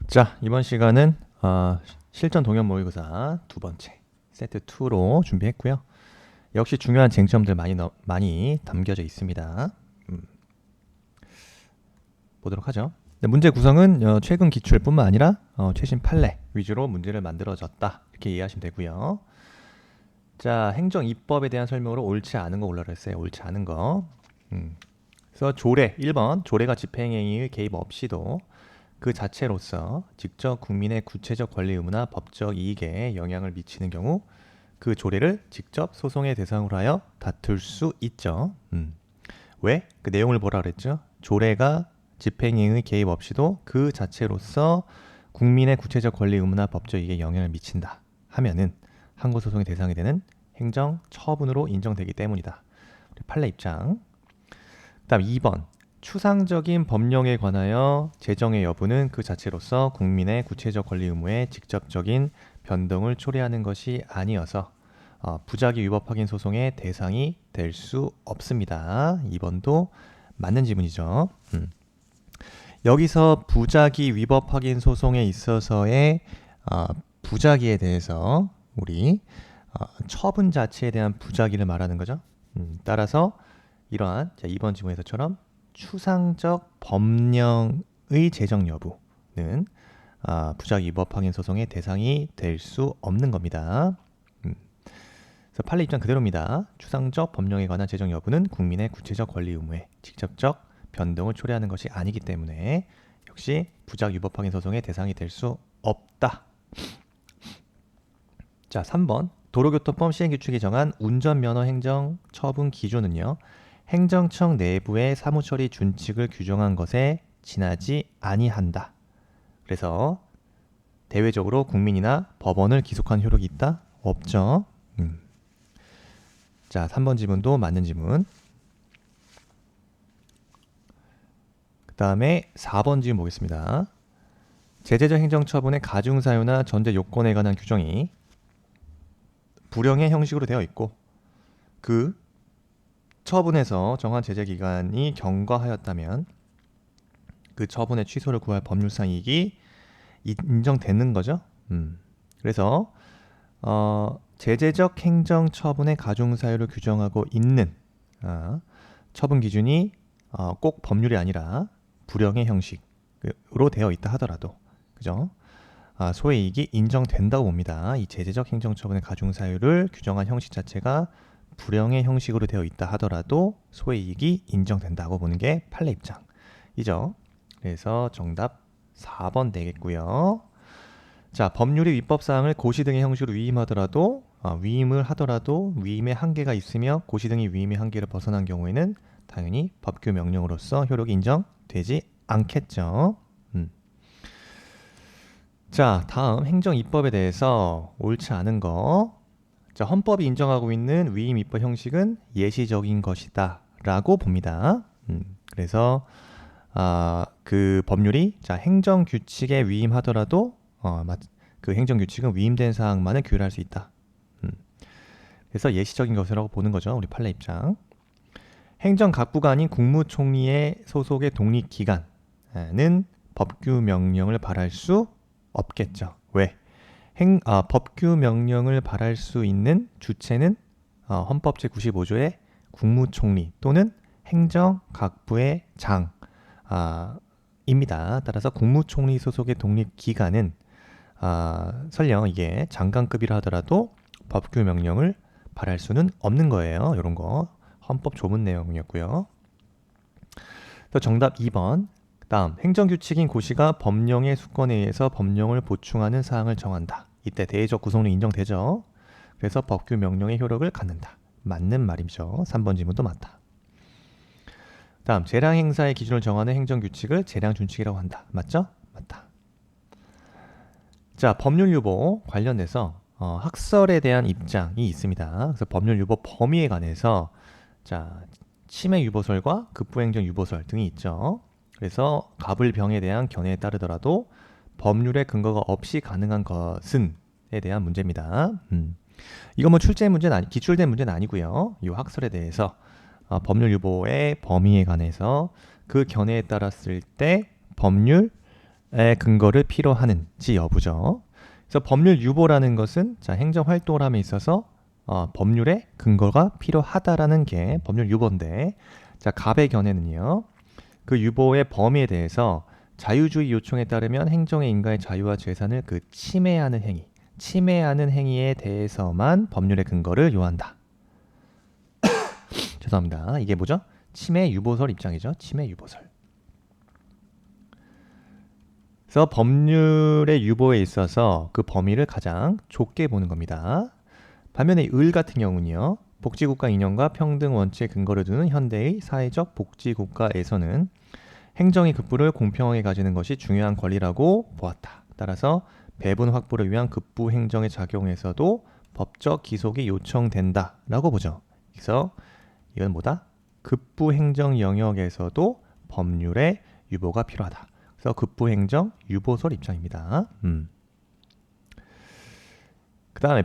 자, 이번 시간은 실전 동형 모의고사 두 번째 세트 2로 준비했고요. 역시 중요한 쟁점들 많이 담겨져 있습니다. 보도록 하죠. 네, 문제 구성은 최근 기출뿐만 아니라 최신 판례 위주로 문제를 만들어졌다, 이렇게 이해하시면 되고요. 자, 행정 입법에 대한 설명으로 옳지 않은 거 올라왔어요. 옳지 않은 거. 그래서 조례 1번, 조례가 집행행위의 개입 없이도 그 자체로서 직접 국민의 구체적 권리 의무나 법적 이익에 영향을 미치는 경우 그 조례를 직접 소송의 대상으로 하여 다툴 수 있죠. 왜? 그 내용을 보라 그랬죠. 조례가 집행행위 개입 없이도 그 자체로서 국민의 구체적 권리 의무나 법적 이익에 영향을 미친다 하면은 항고 소송의 대상이 되는 행정 처분으로 인정되기 때문이다. 우리 판례 입장. 그다음 2번. 추상적인 법령에 관하여 제정의 여부는 그 자체로서 국민의 구체적 권리 의무에 직접적인 변동을 초래하는 것이 아니어서 부작위 위법 확인 소송의 대상이 될 수 없습니다. 2번도 맞는 지문이죠. 여기서 부작위 위법 확인 소송에 있어서의 부작위에 대해서 우리 처분 자체에 대한 부작위를 말하는 거죠. 따라서 이러한 2번 지문에서처럼 추상적 법령의 제정 여부는 부작위 위법 확인 소송의 대상이 될 수 없는 겁니다. 그래서 판례 입장 그대로입니다. 추상적 법령에 관한 제정 여부는 국민의 구체적 권리 의무에 직접적 변동을 초래하는 것이 아니기 때문에 역시 부작위 위법 확인 소송의 대상이 될 수 없다. 자, 3번. 도로교통법 시행규칙이 정한 운전면허 행정 처분 기준은요, 행정청 내부의 사무처리 준칙을 규정한 것에 지나지 아니한다. 그래서 대외적으로 국민이나 법원을 기속한 효력이 있다? 없죠. 자, 3번 지문도 맞는 지문. 그 다음에 4번 지문 보겠습니다. 제재적 행정처분의 가중사유나 전제 요건에 관한 규정이 불형의 형식으로 되어 있고 그 처분에서 정한 제재기간이 경과하였다면 그 처분의 취소를 구할 법률상 이익이 인정되는 거죠. 그래서 제재적 행정처분의 가중사유를 규정하고 있는 처분 기준이 꼭 법률이 아니라 불형의 형식으로 되어 있다 하더라도, 그죠? 소의 이익이 인정된다고 봅니다. 이 제재적 행정처분의 가중사유를 규정한 형식 자체가 불형의 형식으로 되어 있다 하더라도 소의 이익이 인정된다고 보는 게 판례 입장이죠. 그래서 정답 4번 되겠고요. 자, 법률이 위법사항을 고시 등의 형식으로 위임하더라도 위임을 하더라도 위임의 한계가 있으며 고시 등이 위임의 한계를 벗어난 경우에는 당연히 법규 명령으로서 효력이 인정되지 않겠죠. 자, 다음 행정 입법에 대해서 옳지 않은 거. 자, 헌법이 인정하고 있는 위임 입법 형식은 예시적인 것이다 라고 봅니다. 그래서 그 법률이 행정 규칙에 위임하더라도 그 행정 규칙은 위임된 사항만을 규율할 수 있다. 그래서 예시적인 것이라고 보는 거죠. 우리 판례 입장. 행정각부가 아닌 국무총리의 소속의 독립기관은 법규 명령을 발할 수 없겠죠. 왜? 법규 명령을 발할 수 있는 주체는 헌법 제95조의 국무총리 또는 행정각부의 장입니다. 따라서 국무총리 소속의 독립기관은 설령 이게 장관급이라 하더라도 법규 명령을 발할 수는 없는 거예요. 이런 거 헌법 조문 내용이었고요. 또 정답 2번. 다음, 행정규칙인 고시가 법령의 수권에 의해서 법령을 보충하는 사항을 정한다. 이때 대외적 구성론이 인정되죠. 그래서 법규 명령의 효력을 갖는다. 맞는 말이죠. 3번 지문도 맞다. 다음, 재량 행사의 기준을 정하는 행정규칙을 재량준칙이라고 한다. 맞죠? 맞다. 자, 법률 유보 관련돼서 학설에 대한 입장이 있습니다. 그래서 법률 유보 범위에 관해서 침해 유보설과 급부행정 유보설 등이 있죠. 그래서 갑을병에 대한 견해에 따르더라도 법률의 근거가 없이 가능한 것은에 대한 문제입니다. 이거 뭐 출제 문제는 기출된 문제는 아니고요. 이 학설에 대해서 법률 유보의 범위에 관해서 그 견해에 따랐을 때 법률 근거를 필요하는지 여부죠. 그래서 법률 유보라는 것은 자, 행정 활동을 함에 있어서 법률에 근거가 필요하다라는 게 법률 유보인데, 자, 갑의 견해는요. 그 유보의 범위에 대해서 자유주의 요청에 따르면 행정의 인간의 자유와 재산을 침해하는 행위에 대해서만 법률의 근거를 요한다. 죄송합니다. 이게 뭐죠? 침해 유보설 입장이죠. 침해 유보설. 그래서 법률의 유보에 있어서 그 범위를 가장 좁게 보는 겁니다. 반면에 을 같은 경우는요. 복지국가 이념과 평등 원칙에 근거를 두는 현대의 사회적 복지국가에서는 행정이 급부를 공평하게 가지는 것이 중요한 권리라고 보았다. 따라서 배분 확보를 위한 급부 행정의 작용에서도 법적 기속이 요청된다라고 보죠. 그래서 이건 뭐다? 급부 행정 영역에서도 법률의 유보가 필요하다. 그래서 급부 행정 유보설 입장입니다. 그 다음에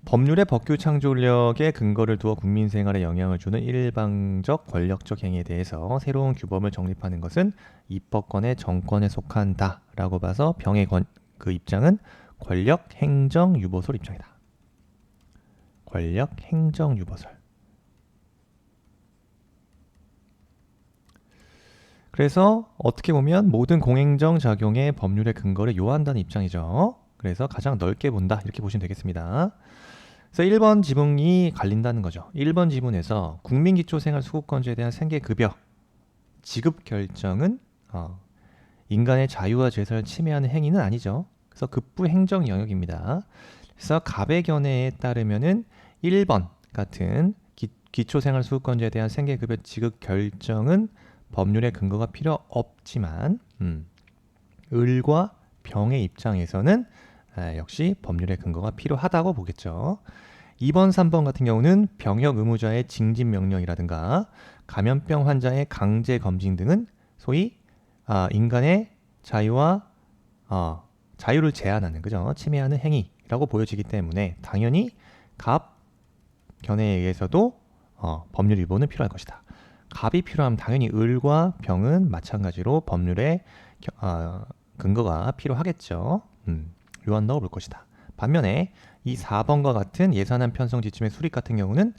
법률의 법규 창조력에 근거를 두어 국민 생활에 영향을 주는 일방적 권력적 행위에 대해서 새로운 규범을 정립하는 것은 입법권의 정권에 속한다라고 봐서 병의 그 입장은 권력 행정 유보설 입장이다. 권력 행정 유보설. 그래서 어떻게 보면 모든 공행정 작용에 법률의 근거를 요한다는 입장이죠. 그래서 가장 넓게 본다 이렇게 보시면 되겠습니다. 그래서 1번 지문이 갈린다는 거죠. 1번 지문에서 국민기초생활수급권조에 대한 생계급여 지급 결정은 인간의 자유와 재산을 침해하는 행위는 아니죠. 그래서 급부 행정 영역입니다. 그래서 갑의 견해에 따르면은 1번 같은 기초생활수급권조에 대한 생계급여 지급 결정은 법률의 근거가 필요 없지만 을과 병의 입장에서는 역시 법률의 근거가 필요하다고 보겠죠. 2번, 3번 같은 경우는 병역 의무자의 징집 명령이라든가 감염병 환자의 강제 검진 등은 소위 인간의 자유와 자유를 제한하는 그죠? 침해하는 행위라고 보여지기 때문에 당연히 갑 견해에 의해서도 법률 위반은 필요할 것이다. 갑이 필요하면 당연히 을과 병은 마찬가지로 법률의 근거가 필요하겠죠. 요한다고 볼 것이다. 반면에 이 4번과 같은 예산안 편성 지침의 수립 같은 경우는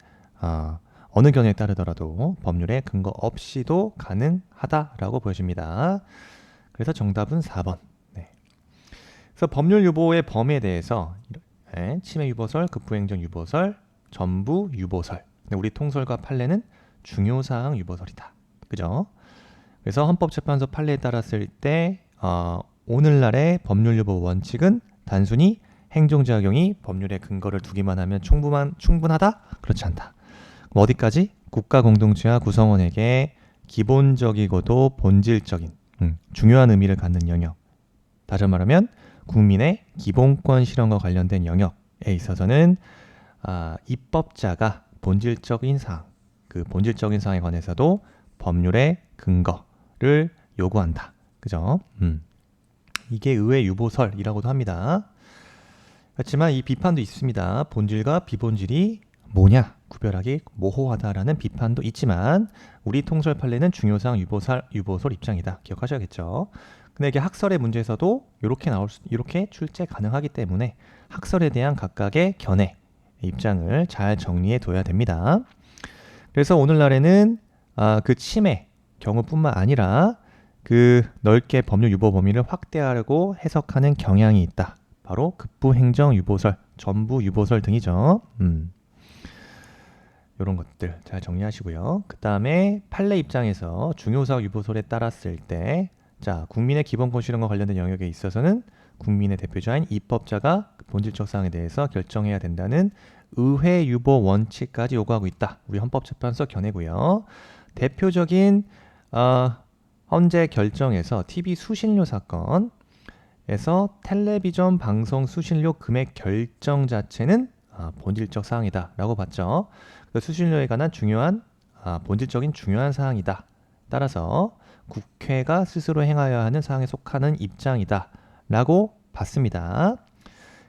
어느 견해에 따르더라도 법률의 근거 없이도 가능하다라고 보여집니다. 그래서 정답은 4번. 네. 그래서 법률 유보의 범위에 대해서 침해 유보설, 급부행정 유보설, 전부 유보설. 우리 통설과 판례는 중요사항 유보설이다. 그죠? 그래서 헌법재판소 판례에 따랐을 때 오늘날의 법률 유보 원칙은 단순히 행정작용이 법률에 근거를 두기만 하면 충분하다? 그렇지 않다. 그럼 어디까지? 국가 공동체와 구성원에게 기본적이고도 본질적인 중요한 의미를 갖는 영역. 다시 말하면 국민의 기본권 실현과 관련된 영역에 있어서는 입법자가 본질적인 사항, 그 본질적인 사항에 관해서도 법률의 근거를 요구한다. 그죠? 이게 의회 유보설이라고도 합니다. 그렇지만 이 비판도 있습니다. 본질과 비본질이 뭐냐 구별하기 모호하다라는 비판도 있지만 우리 통설 판례는 중요사항 유보설 입장이다. 기억하셔야겠죠. 근데 이게 학설의 문제에서도 이렇게 출제 가능하기 때문에 학설에 대한 각각의 견해 입장을 잘 정리해 둬야 됩니다. 그래서 오늘날에는 그 침해 경우뿐만 아니라 그 넓게 법률 유보 범위를 확대하려고 해석하는 경향이 있다. 바로 급부 행정 유보설, 전부 유보설 등이죠. 이런 것들 잘 정리하시고요. 그 다음에 판례 입장에서 중요사항 유보설에 따랐을 때 자, 국민의 기본권 실현과 관련된 영역에 있어서는 국민의 대표자인 입법자가 본질적 사항에 대해서 결정해야 된다는 의회 유보 원칙까지 요구하고 있다. 우리 헌법재판소 견해고요. 대표적인 헌재 결정에서 TV 수신료 사건에서 텔레비전 방송 수신료 금액 결정 자체는 본질적 사항이다 라고 봤죠. 수신료에 관한 본질적인 중요한 사항이다. 따라서 국회가 스스로 행하여야 하는 사항에 속하는 입장이다 라고 봤습니다.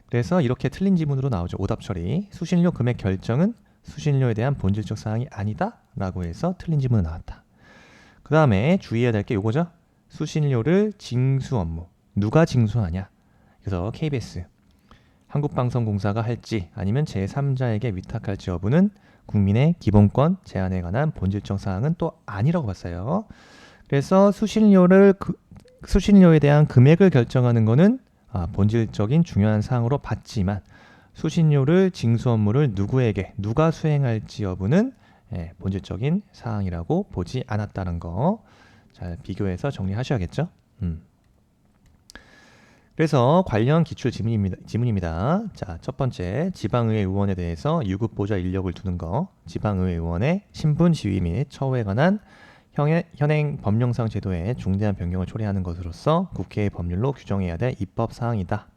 그래서 이렇게 틀린 지문으로 나오죠. 오답 처리. 수신료 금액 결정은 수신료에 대한 본질적 사항이 아니다 라고 해서 틀린 지문이 나왔다. 그 다음에 주의해야 될 게 요거죠. 수신료를 징수 업무, 누가 징수하냐. 그래서 KBS, 한국방송공사가 할지 아니면 제3자에게 위탁할지 여부는 국민의 기본권 제한에 관한 본질적 사항은 또 아니라고 봤어요. 그래서 수신료에 대한 금액을 결정하는 것은 본질적인 중요한 사항으로 봤지만 수신료를 징수 업무를 누구에게 누가 수행할지 여부는 본질적인 사항이라고 보지 않았다는 거 잘 비교해서 정리하셔야겠죠. 그래서 관련 기출 지문입니다. 자, 첫 번째, 지방의회 의원에 대해서 유급보좌 인력을 두는 거, 지방의회 의원의 신분 지위 및 처우에 관한 현행 법령상 제도에 중대한 변경을 초래하는 것으로서 국회의 법률로 규정해야 될 입법 사항이다.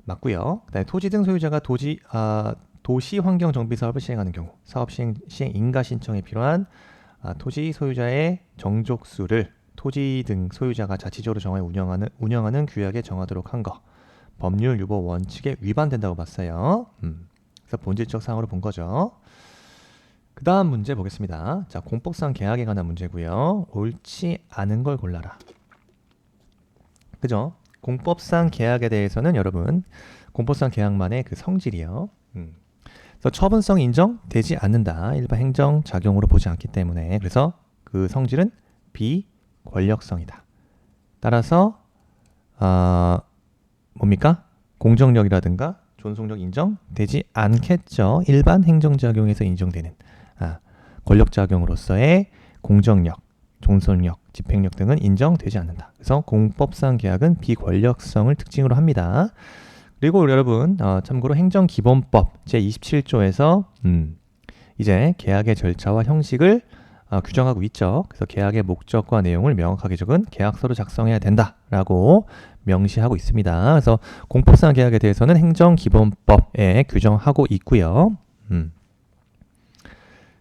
맞고요. 그다음에 토지 등 소유자가 도시 환경 정비 사업을 시행하는 경우 사업 시행 인가 신청에 필요한 토지 소유자의 정족수를 토지 등 소유자가 자치적으로 정하여 운영하는 규약에 정하도록 한 거, 법률 유보 원칙에 위반된다고 봤어요. 그래서 본질적 사항으로 본 거죠. 그 다음 문제 보겠습니다. 자, 공법상 계약에 관한 문제고요. 옳지 않은 걸 골라라. 그죠? 공법상 계약에 대해서는 여러분 공법상 계약만의 그 성질이요. 그래서 처분성 인정되지 않는다. 일반 행정 작용으로 보지 않기 때문에 그래서 그 성질은 비권력성이다. 따라서 뭡니까? 공정력이라든가 존속력 인정되지 않겠죠. 일반 행정작용에서 인정되는 권력작용으로서의 공정력, 존속력, 집행력 등은 인정되지 않는다. 그래서 공법상 계약은 비권력성을 특징으로 합니다. 그리고 여러분 참고로 행정기본법 제27조에서 이제 계약의 절차와 형식을 규정하고 있죠. 그래서 계약의 목적과 내용을 명확하게 적은 계약서를 작성해야 된다라고 명시하고 있습니다. 그래서 공법상 계약에 대해서는 행정기본법에 규정하고 있고요.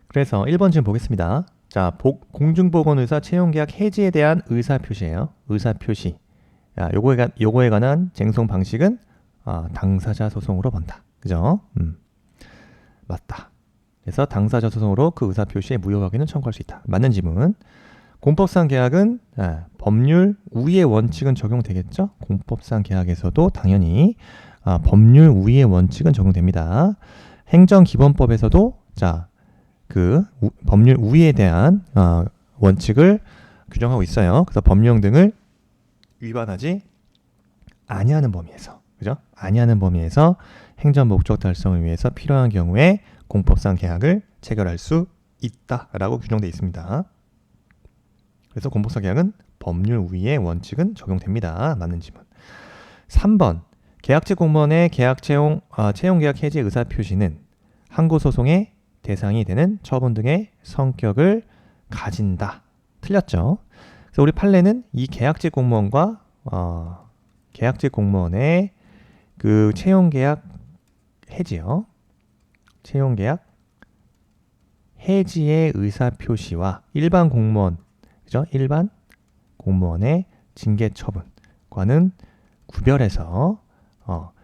그래서 1번 지금 보겠습니다. 자, 공중보건의사 채용계약 해지에 대한 의사표시예요. 의사표시. 요거에 관한 쟁송 방식은 당사자 소송으로 본다. 그죠? 맞다. 그래서 당사자 소송으로 그 의사표시의 무효 확인을 청구할 수 있다. 맞는 지문. 공법상 계약은 법률 우위의 원칙은 적용되겠죠? 공법상 계약에서도 당연히 법률 우위의 원칙은 적용됩니다. 행정기본법에서도 그 법률 우위에 대한 원칙을 규정하고 있어요. 그래서 법령 등을 위반하지 아니하는 범위에서, 그죠? 아니하는 범위에서 행정 목적 달성을 위해서 필요한 경우에 공법상 계약을 체결할 수 있다라고 규정되어 있습니다. 그래서 공법상 계약은 법률 우위의 원칙은 적용됩니다. 맞는 지문. 3번 계약직 공무원의 채용계약 해지 의사표시는 항고소송의 대상이 되는 처분 등의 성격을 가진다. 틀렸죠? 그래서 우리 판례는 이 계약직 공무원과 계약직 공무원의 그 채용계약 해지요. 채용계약 해지의 의사표시와 일반 공무원, 그죠? 일반 공무원의 징계 처분과는 구별해서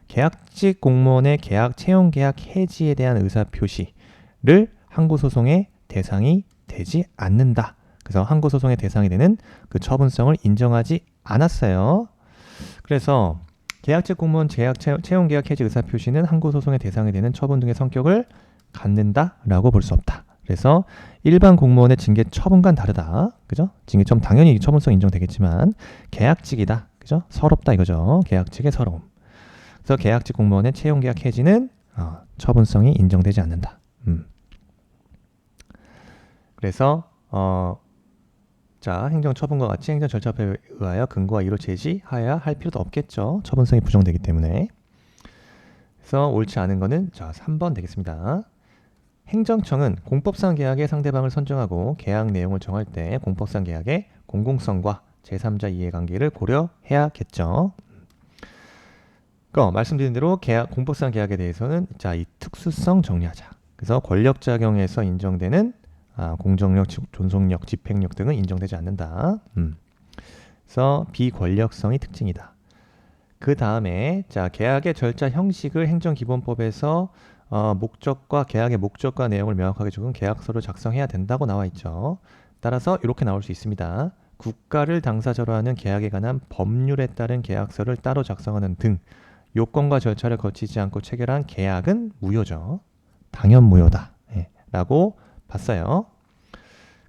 계약직 공무원의 채용계약 해지에 대한 의사표시를 항고소송의 대상이 되지 않는다. 그래서 항고소송의 대상이 되는 그 처분성을 인정하지 않았어요. 그래서 계약직 공무원 채용계약 해지 의사표시는 항고소송의 대상이 되는 처분 등의 성격을 갖는다라고 볼 수 없다. 그래서 일반 공무원의 징계 처분과는 다르다. 그죠? 징계 처분 당연히 처분성 인정되겠지만 계약직이다. 그죠? 서럽다 이거죠. 계약직의 서러움. 그래서 계약직 공무원의 채용계약 해지는 처분성이 인정되지 않는다. 그래서 행정처분과 같이 행정절차법에 의하여 근거와 이유로 제시하여야 할 필요도 없겠죠. 처분성이 부정되기 때문에. 그래서 옳지 않은 거는 3번 되겠습니다. 행정청은 공법상 계약의 상대방을 선정하고 계약 내용을 정할 때 공법상 계약의 공공성과 제3자 이해관계를 고려해야겠죠. 말씀드린 대로 공법상 계약에 대해서는 이 특수성 정리하자. 그래서 권력작용에서 인정되는 공정력, 존속력, 집행력 등은 인정되지 않는다. 그래서 비권력성이 특징이다. 그 다음에 계약의 절차 형식을 행정기본법에서 계약의 목적과 내용을 명확하게 적은 계약서를 작성해야 된다고 나와 있죠. 따라서 이렇게 나올 수 있습니다. 국가를 당사자로 하는 계약에 관한 법률에 따른 계약서를 따로 작성하는 등 요건과 절차를 거치지 않고 체결한 계약은 무효죠. 당연 무효다. 예, 라고 봤어요.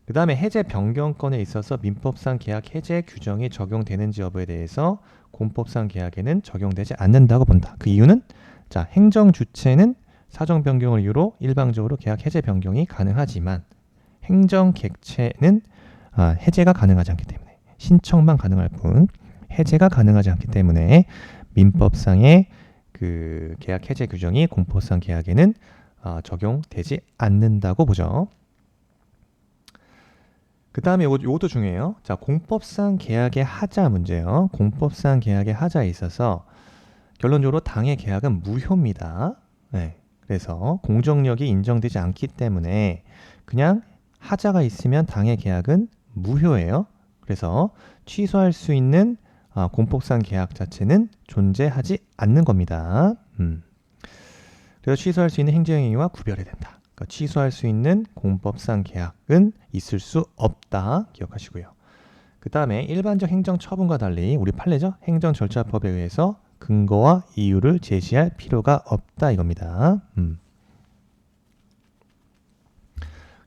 그 다음에 해제 변경권에 있어서 민법상 계약 해제 규정이 적용되는지 여부에 대해서 공법상 계약에는 적용되지 않는다고 본다. 그 이유는 자, 행정 주체는 사정 변경을 이유로 일방적으로 계약 해제 변경이 가능하지만 행정 객체는 해제가 가능하지 않기 때문에 신청만 가능할 뿐 해제가 가능하지 않기 때문에 민법상의 그 계약 해제 규정이 공법상 계약에는 적용되지 않는다고 보죠. 그 다음에 요것도 중요해요. 자, 공법상 계약의 하자 문제요. 공법상 계약의 하자에 있어서 결론적으로 당의 계약은 무효입니다. 네, 그래서 공정력이 인정되지 않기 때문에 그냥 하자가 있으면 당의 계약은 무효예요. 그래서 취소할 수 있는 공법상 계약 자체는 존재하지 않는 겁니다. 그래서 취소할 수 있는 행정행위와 구별해야 된다. 그러니까 취소할 수 있는 공법상 계약은 있을 수 없다. 기억하시고요. 그 다음에 일반적 행정처분과 달리 우리 판례죠. 행정절차법에 의해서 근거와 이유를 제시할 필요가 없다 이겁니다. 그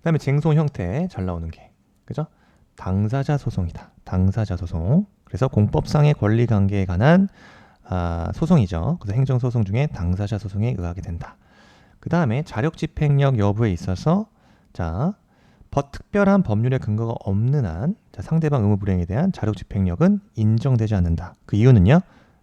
다음에 쟁송 형태 잘 나오는 게 그죠? 당사자 소송이다. 당사자 소송. 그래서 공법상의 권리관계에 관한 소송이죠. 그래서 행정소송 중에 당사자 소송에 의하게 된다. 그 다음에 자력집행력 여부에 있어서 자, 특별한 법률의 근거가 없는 한 상대방 의무 불이행에 대한 자력집행력은 인정되지 않는다. 그 이유는요.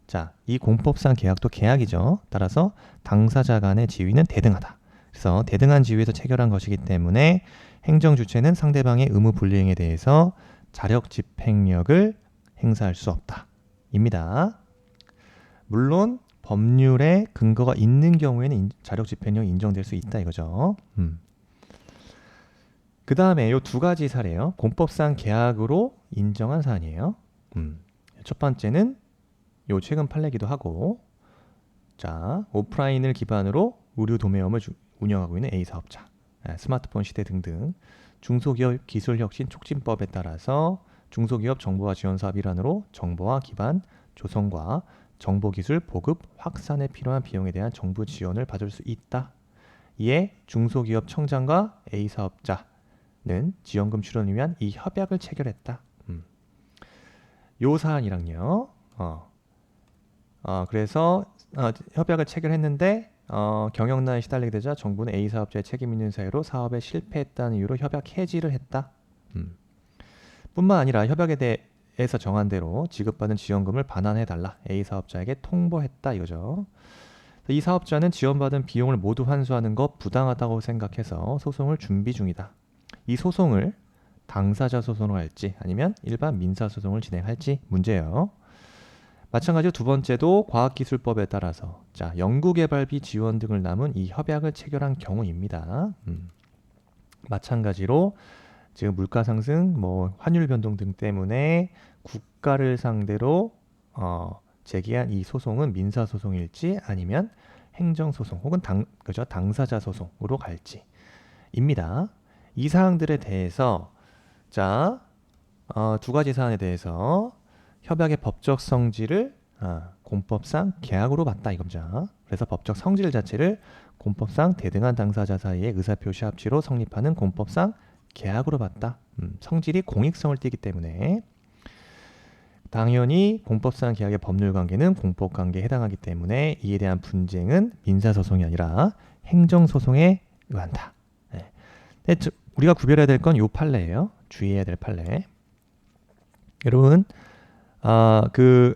자, 이 공법상 계약도 계약이죠. 따라서 당사자 간의 지위는 대등하다. 그래서 대등한 지위에서 체결한 것이기 때문에 행정주체는 상대방의 의무 불이행에 대해서 자력집행력을 행사할 수 없다. 입니다. 물론 법률에 근거가 있는 경우에는 자력집행력이 인정될 수 있다 이거죠. 그 다음에 이 두 가지 사례요. 공법상 계약으로 인정한 사안이에요. 첫 번째는 요 최근 판례기도 하고 자, 오프라인을 기반으로 의류 도매업을 운영하고 있는 A사업자, 스마트폰 시대 등등 중소기업 기술혁신 촉진법에 따라서 중소기업 정보화 지원 사업 일환으로 정보화 기반 조성과 정보기술 보급 확산에 필요한 비용에 대한 정부 지원을 받을 수 있다. 이에 중소기업 청장과 A사업자는 지원금 출원을 위한 이 협약을 체결했다. 요 사안이랑요. 그래서 협약을 체결했는데 경영난에 시달리게 되자 정부는 A사업자의 책임 있는 사유로 사업에 실패했다는 이유로 협약 해지를 했다. 뿐만 아니라 협약에 대해서 정한 대로 지급받은 지원금을 반환해달라 A사업자에게 통보했다 이거죠. 이 사업자는 지원받은 비용을 모두 환수하는 것 부당하다고 생각해서 소송을 준비 중이다. 이 소송을 당사자 소송으로 할지 아니면 일반 민사소송을 진행할지 문제예요. 마찬가지로 두 번째도 과학기술법에 따라서 자, 연구개발비 지원 등을 남은 이 협약을 체결한 경우입니다. 마찬가지로 지금 물가 상승, 환율 변동 등 때문에 국가를 상대로 제기한 이 소송은 민사소송일지 아니면 행정소송 혹은 당사자 소송으로 갈지입니다. 이 사항들에 대해서 자, 두 가지 사안에 대해서 협약의 법적 성질을 공법상 계약으로 봤다 이겁니다. 그래서 법적 성질 자체를 공법상 대등한 당사자 사이의 의사표시 합치로 성립하는 공법상 계약으로 봤다. 성질이 공익성을 띠기 때문에 당연히 공법상 계약의 법률관계는 공법관계에 해당하기 때문에 이에 대한 분쟁은 민사소송이 아니라 행정소송에 의한다. 네. 근데 우리가 구별해야 될 건 이 판례예요. 주의해야 될 판례. 여러분 그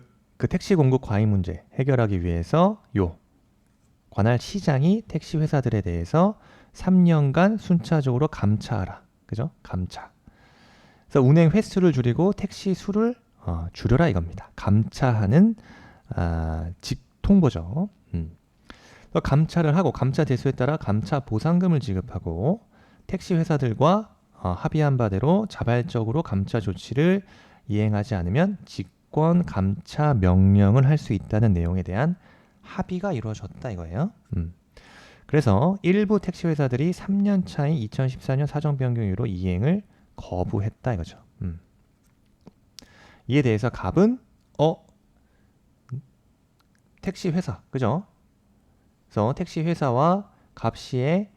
택시 공급 과잉 문제 해결하기 위해서 관할 시장이 택시 회사들에 대해서 3년간 순차적으로 감차하라. 그죠? 감차. 그래서 운행 횟수를 줄이고 택시 수를 줄여라 이겁니다. 감차하는 직통보죠. 감차를 하고 감차 대수에 따라 감차 보상금을 지급하고 택시 회사들과 합의한 바대로 자발적으로 감차 조치를 이행하지 않으면 직권 감차 명령을 할 수 있다는 내용에 대한 합의가 이루어졌다 이거예요. 그래서 일부 택시 회사들이 3년 차인 2014년 사정 변경 이후로 이행을 거부했다 이거죠. 이에 대해서 갑은 택시 회사, 그죠? 그래서 택시 회사와 갑씨의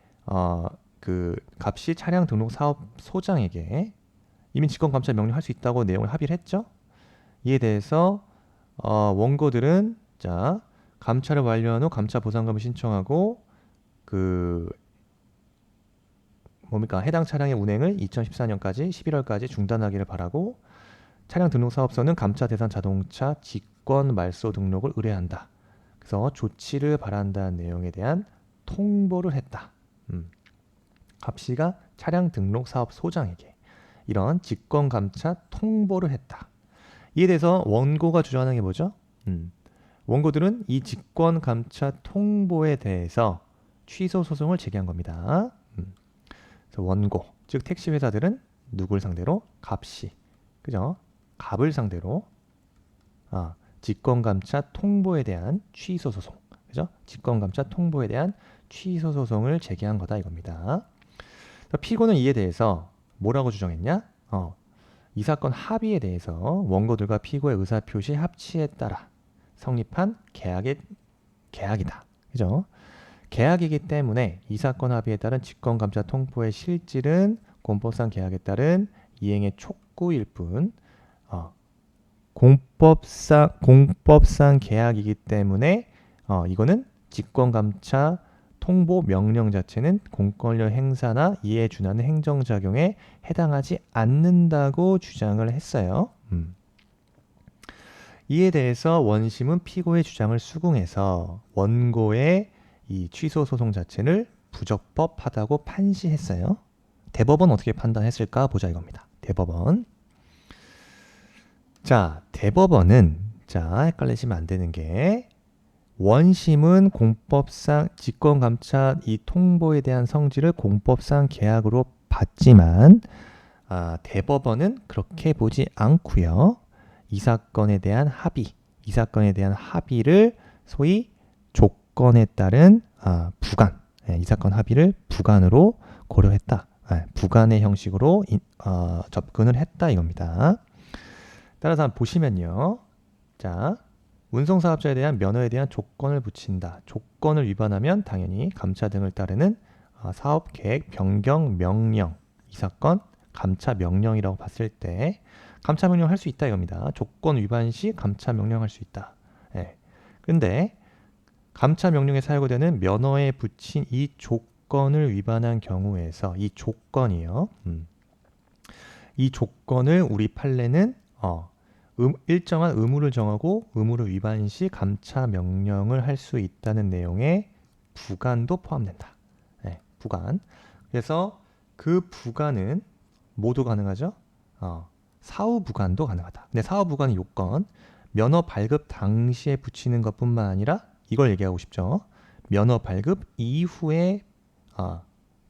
갑씨 차량 등록 사업 소장에게 이미 직권 감찰 명령 할 수 있다고 내용을 합의를 했죠. 이에 대해서 원고들은 자 감찰을 완료한 후 감차 보상금을 신청하고 해당 차량의 운행을 2014년까지 11월까지 중단하기를 바라고 차량 등록 사업소는 감차 대상 자동차 직권 말소 등록을 의뢰한다. 그래서 조치를 바란다는 내용에 대한 통보를 했다. 갑씨가 차량 등록 사업 소장에게 이런 직권 감차 통보를 했다. 이에 대해서 원고가 주장하는 게 뭐죠? 원고들은 이 직권 감차 통보에 대해서 취소 소송을 제기한 겁니다. 그래서 원고, 즉 택시 회사들은 누굴 상대로? 갑씨, 그죠? 갑을 상대로 직권 감차 통보에 대한 취소 소송, 그죠? 직권 감차 통보에 대한 취소 소송을 제기한 거다 이겁니다. 피고는 이에 대해서 뭐라고 주장했냐? 이 사건 합의에 대해서 원고들과 피고의 의사표시 합치에 따라 성립한 계약이다. 그죠? 계약이기 때문에 이 사건 합의에 따른 직권감차 통보의 실질은 공법상 계약에 따른 이행의 촉구일 뿐 공법상 계약이기 때문에 이거는 직권감차 통보 명령 자체는 공권력 행사나 이에 준하는 행정작용에 해당하지 않는다고 주장을 했어요. 이에 대해서 원심은 피고의 주장을 수긍해서 원고의 이 취소 소송 자체를 부적법하다고 판시했어요. 대법원 어떻게 판단했을까 보자 이겁니다. 대법원. 자, 대법원은 헷갈리시면 안 되는 게 원심은 공법상 직권감차 이 통보에 대한 성질을 공법상 계약으로 봤지만 대법원은 그렇게 보지 않고요. 이 사건에 대한 합의를 소위 조건에 따른 부관, 이 사건 합의를 부관으로 고려했다. 부관의 형식으로 접근을 했다 이겁니다. 따라서 한번 보시면요. 자, 운송사업자에 대한 면허에 대한 조건을 붙인다. 조건을 위반하면 당연히 감차 등을 따르는 사업계획 변경 명령, 이 사건 감차 명령이라고 봤을 때 감차 명령 할 수 있다 이겁니다. 조건 위반 시 감차 명령할 수 있다. 근데 감차 명령에 사용되는 면허에 붙인 이 조건을 위반한 경우에서 이 조건이요. 이 조건을 우리 판례는 일정한 의무를 정하고 의무를 위반 시 감차 명령을 할 수 있다는 내용의 부관도 포함된다. 부관. 그래서 그 부관은 모두 가능하죠. 사후 부관도 가능하다. 근데 사후 부관의 요건 면허 발급 당시에 붙이는 것뿐만 아니라 이걸 얘기하고 싶죠. 면허 발급 이후에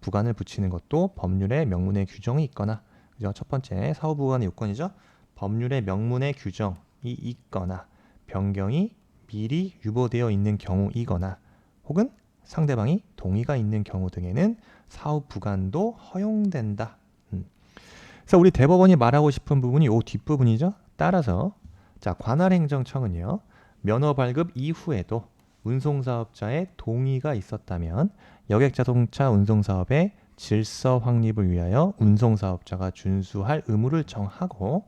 부관을 붙이는 것도 법률의 명문의 규정이 있거나, 그죠? 첫 번째 사후 부관의 요건이죠. 법률의 명문의 규정이 있거나 변경이 미리 유보되어 있는 경우이거나 혹은 상대방이 동의가 있는 경우 등에는 사후 부관도 허용된다. 그래서 우리 대법원이 말하고 싶은 부분이 이 뒷부분이죠. 따라서 관할행정청은요. 면허 발급 이후에도 운송사업자의 동의가 있었다면 여객자동차 운송사업의 질서 확립을 위하여 운송사업자가 준수할 의무를 정하고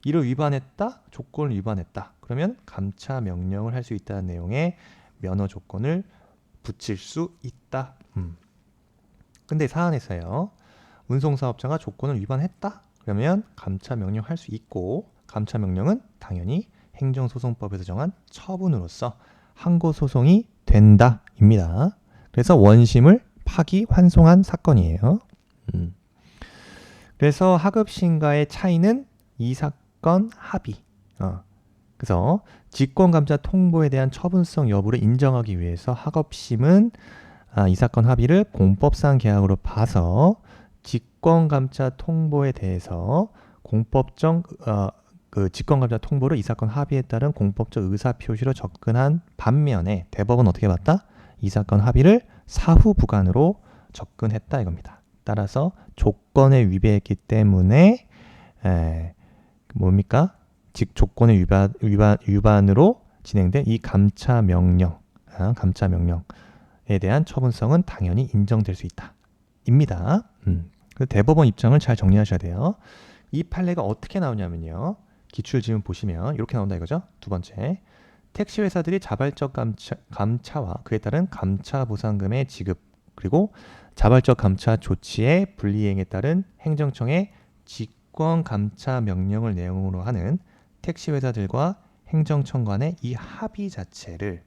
이를 위반했다, 조건을 위반했다. 그러면 감차 명령을 할 수 있다는 내용의 면허 조건을 붙일 수 있다. 근데 사안에서요. 운송사업자가 조건을 위반했다. 그러면 감차 명령할 수 있고 감차 명령은 당연히 행정소송법에서 정한 처분으로서 항고소송이 된다입니다. 그래서 원심을 파기환송한 사건이에요. 그래서 하급심과의 차이는 이 사건 합의. 그래서 직권감차 통보에 대한 처분성 여부를 인정하기 위해서 하급심은 이 사건 합의를 공법상 계약으로 봐서 직권감차 통보에 대해서 공법적 직권감차 통보를 이 사건 합의에 따른 공법적 의사표시로 접근한 반면에 대법은 어떻게 봤다? 이 사건 합의를 사후 부관으로 접근했다 이겁니다. 따라서 조건에 위배했기 때문에 뭡니까? 즉 조건의 위반으로 진행된 이 감차 명령에 대한 처분성은 당연히 인정될 수 있다. 입니다. 대법원 입장을 잘 정리하셔야 돼요. 이 판례가 어떻게 나오냐면요. 기출지문 보시면 이렇게 나온다 이거죠. 두 번째, 택시 회사들이 자발적 감차와 그에 따른 감차 보상금의 지급 그리고 자발적 감차 조치의 불이행에 따른 행정청의 직권 감차 명령을 내용으로 하는 택시 회사들과 행정청 간의 이 합의 자체를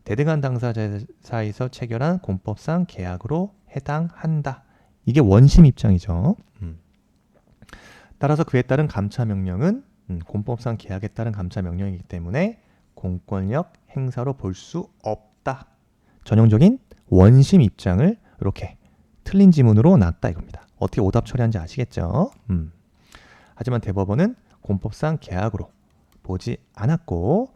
대등한 당사자 사이에서 체결한 공법상 계약으로 해당한다. 이게 원심 입장이죠. 따라서 그에 따른 감차 명령은 공법상 계약에 따른 감차 명령이기 때문에 공권력 행사로 볼 수 없다. 전형적인 원심 입장을 이렇게 틀린 지문으로 놨다 이겁니다. 어떻게 오답 처리하는지 아시겠죠? 하지만 대법원은 공법상 계약으로 보지 않았고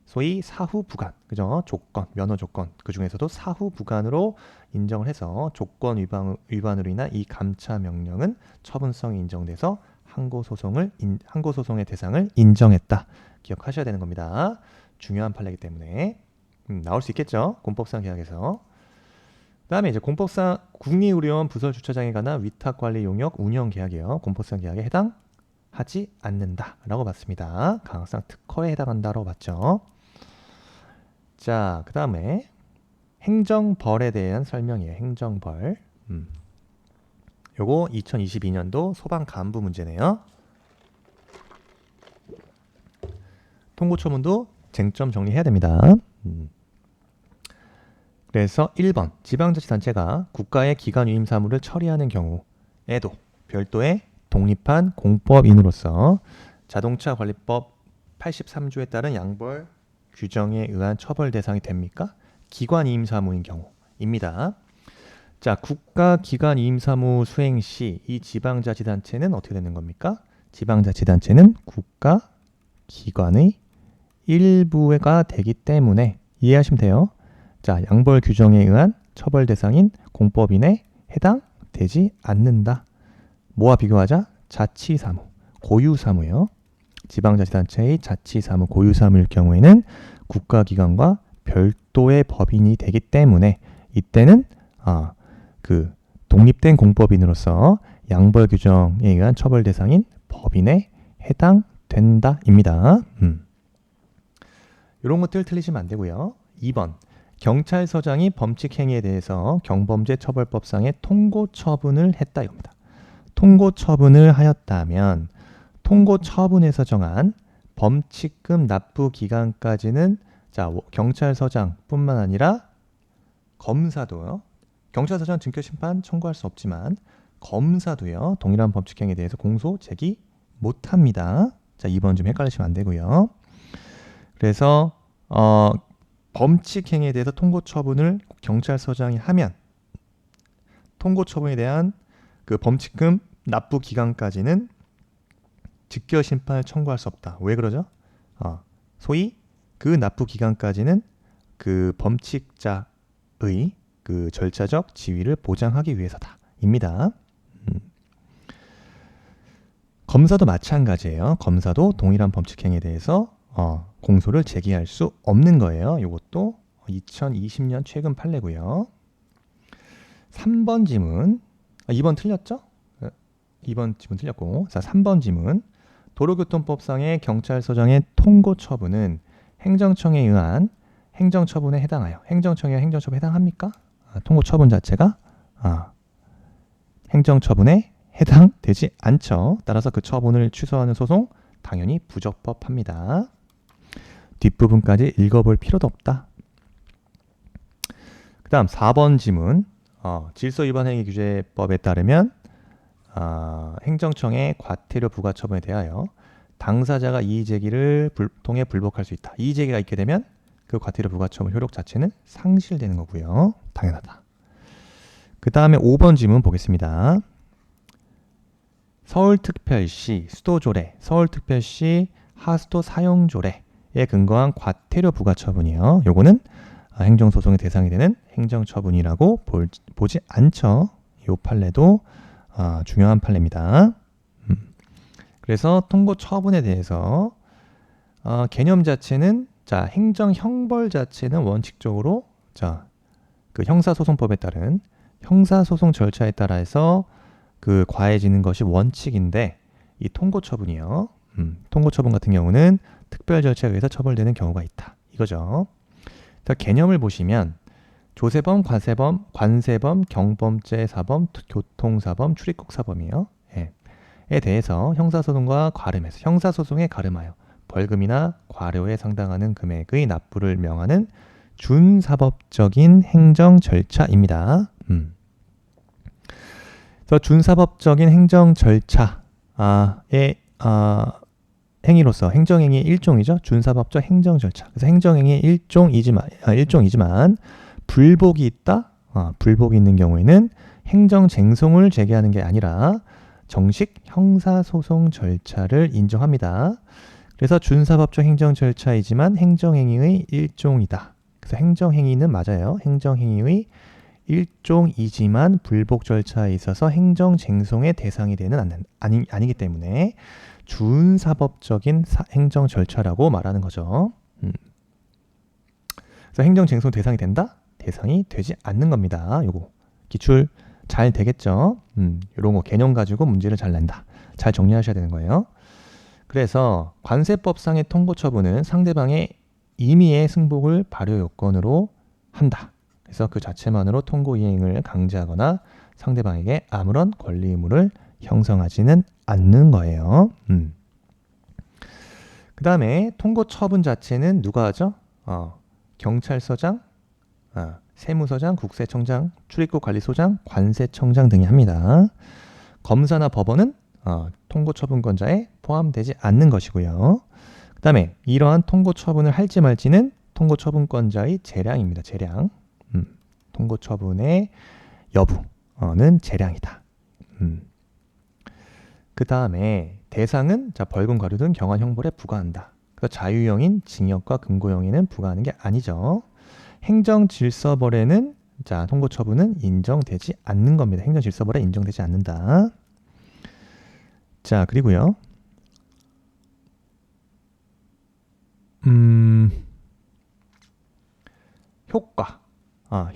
소위 사후 부관, 그죠? 조건, 면허 조건 그 중에서도 사후 부관으로 인정을 해서 조건 위반으로 인한 이 감차 명령은 처분성이 인정돼서 항고 소송의 대상을 인정했다. 기억하셔야 되는 겁니다. 중요한 판례이기 때문에 나올 수 있겠죠? 공법상 계약에서. 그다음에 이제 공법상 국립의료원 부설 주차장에 관한 위탁 관리 용역 운영 계약이에요. 공법상 계약에 해당하지 않는다라고 봤습니다. 강학상 특허에 해당한다라고 봤죠. 자, 그다음에 행정벌에 대한 설명이에요. 행정벌. 요거 2022년도 소방 간부 문제네요. 통고처분도 쟁점 정리해야 됩니다. 그래서 1번 지방자치단체가 국가의 기관 위임 사무를 처리하는 경우에도 별도의 독립한 공법인으로서 자동차 관리법 83조에 따른 양벌 규정에 의한 처벌 대상이 됩니까? 기관 위임 사무인 경우입니다. 자, 국가 기관 위임 사무 수행 시 이 지방자치단체는 어떻게 되는 겁니까? 지방자치단체는 국가 기관의 일부가 되기 때문에 이해하시면 돼요. 자, 양벌 규정에 의한 처벌 대상인 공법인에 해당되지 않는다. 뭐와 비교하자? 자치사무, 고유사무요. 지방자치단체의 자치사무, 고유사무일 경우에는 국가기관과 별도의 법인이 되기 때문에 이때는 그 독립된 공법인으로서 양벌 규정에 의한 처벌 대상인 법인에 해당된다입니다. 이런 것들 틀리시면 안 되고요. 2번 경찰서장이 범칙 행위에 대해서 경범죄 처벌법상의 통고 처분을 했다 이겁니다. 통고 처분을 하였다면 통고 처분에서 정한 범칙금 납부 기간까지는 자, 경찰서장뿐만 아니라 검사도요. 경찰서장 증거심판 청구할 수 없지만 검사도요. 동일한 범칙 행위에 대해서 공소 제기 못합니다. 자, 2번 좀 헷갈리시면 안 되고요. 그래서 범칙 행위에 대해서 통고 처분을 경찰서장이 하면 통고 처분에 대한 그 범칙금 납부 기간까지는 즉결 심판을 청구할 수 없다. 왜 그러죠? 소위 그 납부 기간까지는 그 범칙자의 그 절차적 지위를 보장하기 위해서다. 입니다. 검사도 마찬가지예요. 검사도 동일한 범칙 행위에 대해서 공소를 제기할 수 없는 거예요. 이것도 2020년 최근 판례고요. 3번 지문 2번 틀렸죠? 2번 지문 틀렸고 자 3번 지문 도로교통법상의 경찰서장의 통고 처분은 행정청에 의한 행정처분에 해당하여 행정청에 의한 행정처분에 해당합니까? 통고 처분 자체가 행정처분에 해당되지 않죠. 따라서 그 처분을 취소하는 소송 당연히 부적법합니다. 뒷부분까지 읽어볼 필요도 없다. 그 다음 4번 지문 질서위반행위규제법에 따르면 행정청의 과태료 부과 처분에 대하여 당사자가 이의제기를 통해 불복할 수 있다. 이의제기가 있게 되면 그 과태료 부과 처분 효력 자체는 상실되는 거고요. 당연하다. 그 다음에 5번 지문 보겠습니다. 서울특별시 수도조례, 서울특별시 하수도 사용조례에 근거한 과태료 부과 처분이요. 요거는 행정소송의 대상이 되는 행정처분이라고 보지 않죠. 이 판례도 중요한 판례입니다. 그래서 통고 처분에 대해서 개념 자체는 자, 행정 형벌 자체는 원칙적으로 자, 그 형사소송법에 따른 형사소송 절차에 따라서 그 과해지는 것이 원칙인데 이 통고 처분이요. 통고 처분 같은 경우는 특별 절차에 의해서 처벌되는 경우가 있다. 이거죠. 자, 개념을 보시면 조세범, 관세범, 경범죄 사범, 교통사범, 출입국 사범이요. 예. 에 대해서 형사소송과 가름해서 형사소송에 가름하여 벌금이나 과료에 상당하는 금액의 납부를 명하는 준사법적인 행정 절차입니다. 그래서 준사법적인 행정 절차의 행위로서 행정행위의 일종이죠. 준사법적 행정 절차. 그래서 행정행위의 일종이지만 불복이 있다. 불복이 있는 경우에는 행정쟁송을 제기하는 게 아니라 정식 형사소송 절차를 인정합니다. 그래서 준사법적 행정 절차이지만 행정행위의 일종이다. 그래서 행정행위는 맞아요. 행정행위의 일종이지만 불복 절차에 있어서 행정쟁송의 대상이 되는 아니기 때문에 준사법적인 행정 절차라고 말하는 거죠. 그래서 행정쟁송 대상이 된다? 대상이 되지 않는 겁니다. 요거 기출 잘 되겠죠? 이런 거 개념 가지고 문제를 잘 낸다. 잘 정리하셔야 되는 거예요. 그래서 관세법상의 통고 처분은 상대방의 임의의 승복을 발효 요건으로 한다. 그래서 그 자체만으로 통고 이행을 강제하거나 상대방에게 아무런 권리 의무를 형성하지는 않는 거예요. 그 다음에 통고 처분 자체는 누가 하죠? 경찰서장, 세무서장, 국세청장, 출입국관리소장, 관세청장 등이 합니다. 검사나 법원은 통고 처분권자에 포함되지 않는 것이고요. 그 다음에 이러한 통고 처분을 할지 말지는 통고 처분권자의 재량입니다. 재량. 통고 처분의 여부는 재량이다. 그 다음에 대상은 자, 벌금, 과료 등 경한 형벌에 부과한다. 그래서 자유형인 징역과 금고형에는 부과하는 게 아니죠. 행정질서벌에는 자, 통고 처분은 인정되지 않는 겁니다. 행정질서벌에 인정되지 않는다. 자, 그리고요.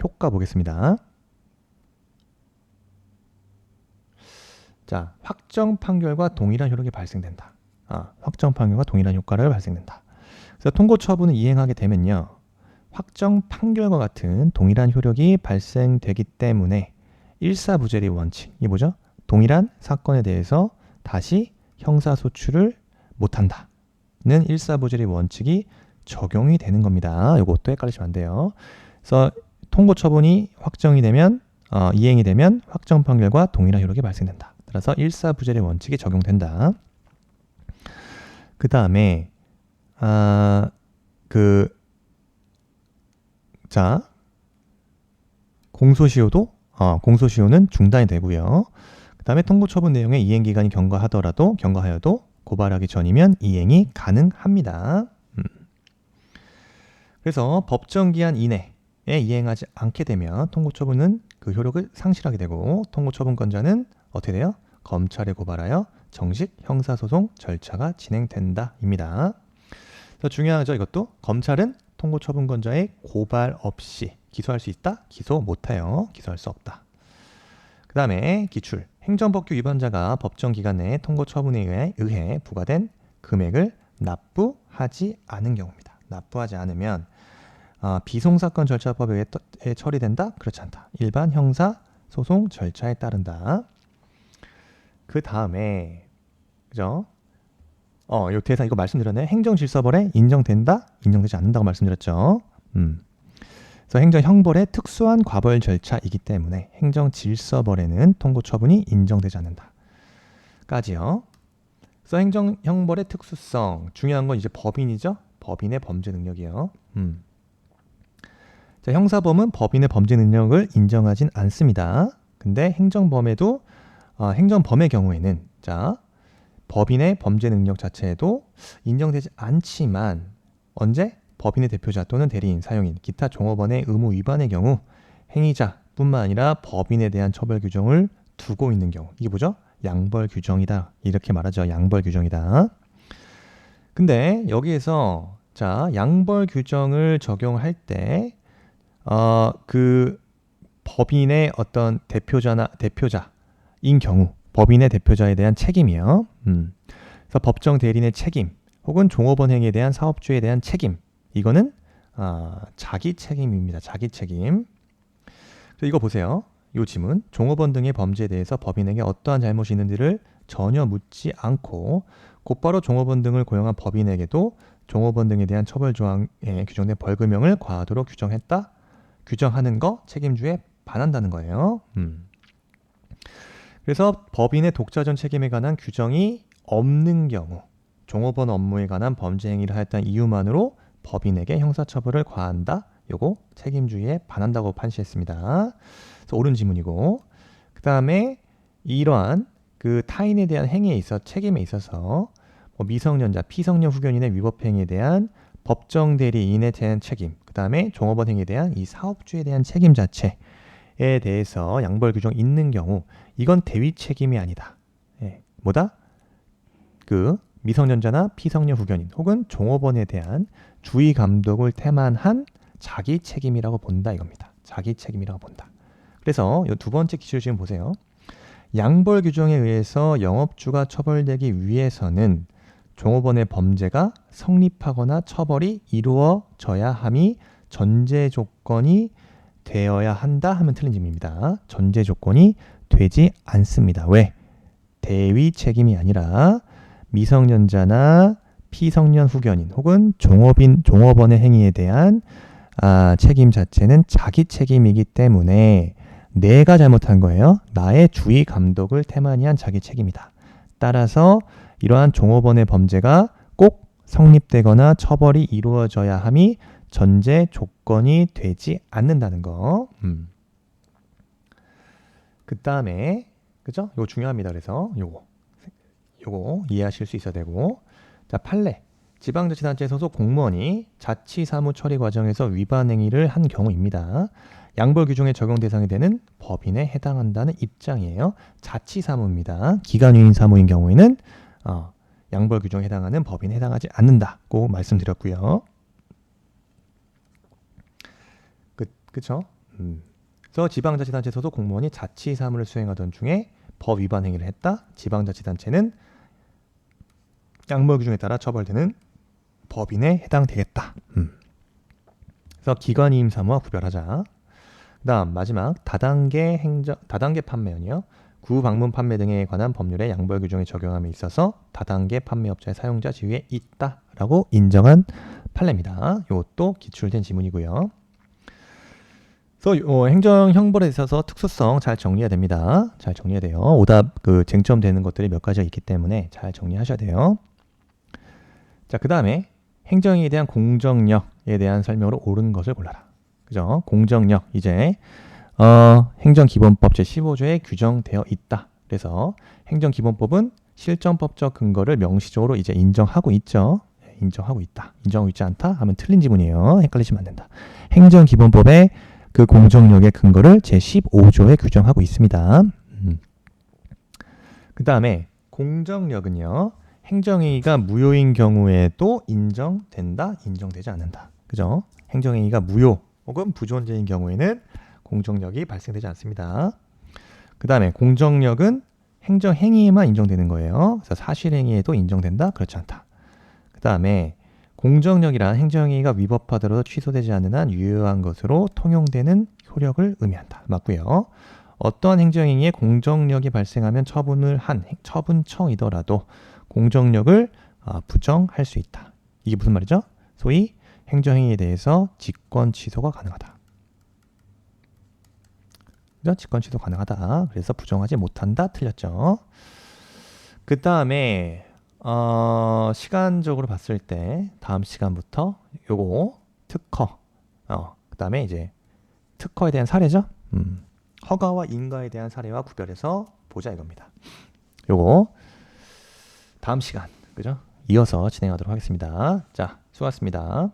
효과 보겠습니다. 자, 확정 판결과 동일한 효력이 발생된다. 확정 판결과 동일한 효과를 발생된다. 그래서 통고 처분을 이행하게 되면요. 확정 판결과 같은 동일한 효력이 발생되기 때문에 일사부재리 원칙, 이게 뭐죠? 동일한 사건에 대해서 다시 형사소출을 못한다는 일사부재리 원칙이 적용이 되는 겁니다. 이것도 헷갈리시면 안 돼요. 그래서 통고 처분이 확정이 되면 이행이 되면 확정 판결과 동일한 효력이 발생된다. 따라서 일사부재리 원칙이 적용된다. 그 다음에 공소시효는 중단이 되고요. 그 다음에 통고 처분 내용의 이행 기간이 경과하여도 고발하기 전이면 이행이 가능합니다. 그래서 법정 기한 이내에 이행하지 않게 되면 통고 처분은 그 효력을 상실하게 되고 통고 처분권자는 어떻게 돼요? 검찰에 고발하여 정식 형사소송 절차가 진행된다입니다. 그래서 중요하죠. 이것도 검찰은 통고 처분권자의 고발 없이 기소할 수 있다? 기소 못해요. 기소할 수 없다. 그 다음에 기출. 행정법규 위반자가 법정 기간 내에 통고 처분에 의해 부과된 금액을 납부하지 않은 경우입니다. 납부하지 않으면 비송사건 절차법에 의해 처리된다? 그렇지 않다. 일반 형사소송 절차에 따른다. 그 다음에 그죠? 요 대상 이거 말씀드렸네. 행정질서벌에 인정된다? 인정되지 않는다고 말씀드렸죠. 그래서 행정형벌의 특수한 과벌 절차이기 때문에 행정질서벌에는 통고 처분이 인정되지 않는다. 까지요. 그래서 행정형벌의 특수성 중요한 건 이제 법인이죠. 법인의 범죄 능력이요. 자, 형사범은 법인의 범죄 능력을 인정하진 않습니다. 근데 행정범의 경우에는 자, 법인의 범죄 능력 자체에도 인정되지 않지만 언제? 법인의 대표자 또는 대리인, 사용인, 기타 종업원의 의무 위반의 경우 행위자뿐만 아니라 법인에 대한 처벌 규정을 두고 있는 경우 이게 뭐죠? 양벌 규정이다. 이렇게 말하죠. 양벌 규정이다. 근데 여기에서 자, 양벌 규정을 적용할 때 그 법인의 어떤 대표자인 경우 법인의 대표자에 대한 책임이요. 그래서 법정 대리인의 책임 혹은 종업원 행위에 대한 사업주에 대한 책임 이거는 자기 책임입니다. 자기 책임. 그래서 이거 보세요. 이 지문 종업원 등의 범죄에 대해서 법인에게 어떠한 잘못이 있는지를 전혀 묻지 않고 곧바로 종업원 등을 고용한 법인에게도 종업원 등에 대한 처벌 조항에 규정된 벌금형을 과하도록 규정했다. 규정하는 거 책임주에 반한다는 거예요. 그래서 법인의 독자전 책임에 관한 규정이 없는 경우 종업원 업무에 관한 범죄 행위를 하였다는 이유만으로 법인에게 형사처벌을 과한다. 요거 책임주의에 반한다고 판시했습니다. 그래서 옳은 지문이고 그 다음에 이러한 그 타인에 대한 행위에 있어 책임에 있어서 뭐 미성년자, 피성년 후견인의 위법 행위에 대한 법정 대리인에 대한 책임, 그 다음에 종업원 행위에 대한 이 사업주에 대한 책임 자체에 대해서 양벌 규정 있는 경우 이건 대위 책임이 아니다. 뭐다? 그 미성년자나 피성년 후견인 혹은 종업원에 대한 주의 감독을 태만한 자기 책임이라고 본다 이겁니다. 자기 책임이라고 본다. 그래서 이 두 번째 기출 지금 보세요. 양벌 규정에 의해서 영업주가 처벌되기 위해서는 종업원의 범죄가 성립하거나 처벌이 이루어져야 함이 전제 조건이 되어야 한다 하면 틀린 질문입니다. 전제 조건이 되지 않습니다. 왜? 대위 책임이 아니라 미성년자나 피성년 후견인 혹은 종업원의 행위에 대한 책임 자체는 자기 책임이기 때문에 내가 잘못한 거예요. 나의 주의 감독을 태만히 한 자기 책임이다. 따라서 이러한 종업원의 범죄가 꼭 성립되거나 처벌이 이루어져야 함이 전제 조건이 되지 않는다는 거. 그 다음에 그죠? 이거 중요합니다. 그래서 요거 이해하실 수 있어야 되고 자 판례 지방자치단체 소속 공무원이 자치사무 처리 과정에서 위반 행위를 한 경우입니다. 양벌 규정에 적용 대상이 되는 법인에 해당한다는 입장이에요. 자치사무입니다. 기간유인 사무인 경우에는 양벌 규정에 해당하는 법인에 해당하지 않는다고 말씀드렸고요. 그쵸? 그래서 지방자치단체 소속 공무원이 자치사무를 수행하던 중에 법 위반 행위를 했다. 지방자치단체는 양벌 규정에 따라 처벌되는 법인에 해당되겠다. 그래서 기관이임 사무와 구별하자. 그다음 마지막 다단계 판매은요. 구방문 판매 등에 관한 법률의 양벌 규정에 적용함에 있어서 다단계 판매업자의 사용자 지위에 있다라고 인정한 판례입니다. 이것도 기출된 지문이고요. 그래서 행정 형벌에 있어서 특수성 잘 정리해야 됩니다. 잘 정리해야 돼요. 오답 쟁점되는 것들이 몇 가지가 있기 때문에 잘 정리하셔야 돼요. 자, 그 다음에 행정에 대한 공정력에 대한 설명으로 옳은 것을 골라라. 그죠? 공정력 이제 행정기본법 제15조에 규정되어 있다. 그래서 행정기본법은 실정법적 근거를 명시적으로 이제 인정하고 있죠. 인정하고 있다. 인정하고 있지 않다 하면 틀린 지문이에요. 헷갈리시면 안 된다. 행정기본법의 그 공정력의 근거를 제15조에 규정하고 있습니다. 그 다음에 공정력은요. 행정행위가 무효인 경우에도 인정된다, 인정되지 않는다. 그죠? 행정행위가 무효 혹은 부존재인 경우에는 공정력이 발생되지 않습니다. 그 다음에 공정력은 행정행위에만 인정되는 거예요. 그래서 사실행위에도 인정된다, 그렇지 않다. 그 다음에 공정력이란 행정행위가 위법하더라도 취소되지 않는 한 유효한 것으로 통용되는 효력을 의미한다. 맞고요. 어떠한 행정행위에 공정력이 발생하면 처분을 한 처분청이더라도 공정력을 부정할 수 있다. 이게 무슨 말이죠? 소위 행정행위에 대해서 직권 취소가 가능하다. 그죠? 직권 취소 가능하다. 그래서 부정하지 못한다. 틀렸죠. 그 다음에 시간적으로 봤을 때 다음 시간부터 요거 특허 그 다음에 이제 특허에 대한 사례죠. 허가와 인가에 대한 사례와 구별해서 보자 이겁니다. 요거 다음 시간 그죠? 이어서 진행하도록 하겠습니다. 자, 수고하셨습니다.